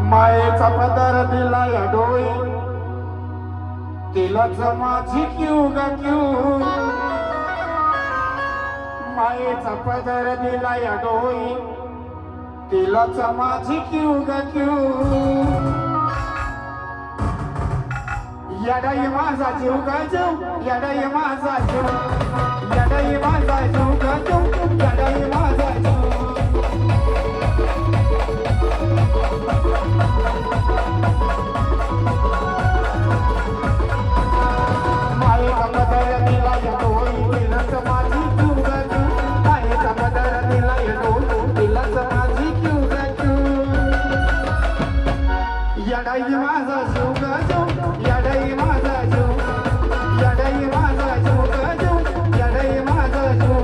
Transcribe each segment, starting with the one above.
मायेचा पदर दिला या डोळी तिलाच माझी क्यू ग क्यू मायेचा पदर दिला या डोळी तिलाच माझी क्यू ग क्यू याडाई माझा जीव ग जीव याडाई माझा जीव याडाई माझा जीव ग जीव याडाई माझा जीव मायेचा पदर दिला या डोळी तिलाच माझी क्यू ग क्यू मायेचा पदर दिला या डोळी तिलाच माझी क्यू ग क्यू याडाई माझा जीव ग जीव याडाई माझा जीव याडाई माझा जीव ग जीव याडाई माझा जीव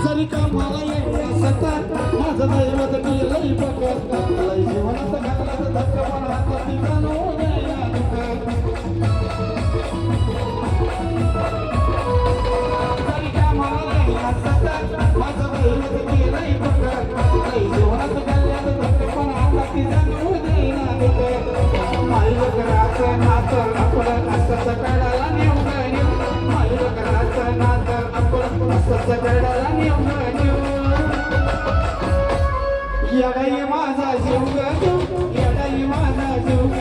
जरी का मला येईल सतात माझं दैवत केलंय पकड लय जीवनात घातला धक्का पण हाताची जाणू द्यायला जरी का मला येईल सतात माझं दैवत केलंय पकड लय जीवनात घातला धक्का पण हाताची जाणू द्यायला माईलकराचं नातं आपण असंच काढायला नेऊ माईलकराचं नातं आपण असंच काढायला नेऊ याडाई माझा जीव ग जीव याडाई माझा जीव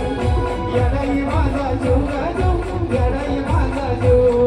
याडाई माझा जीव ग जीव याडाई माझा जीव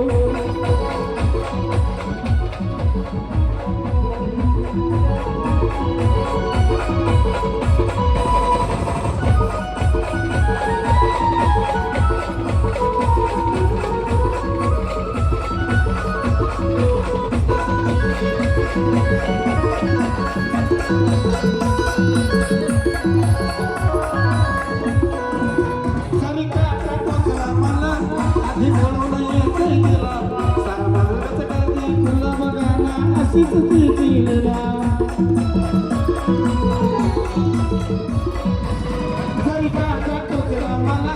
जरी का मला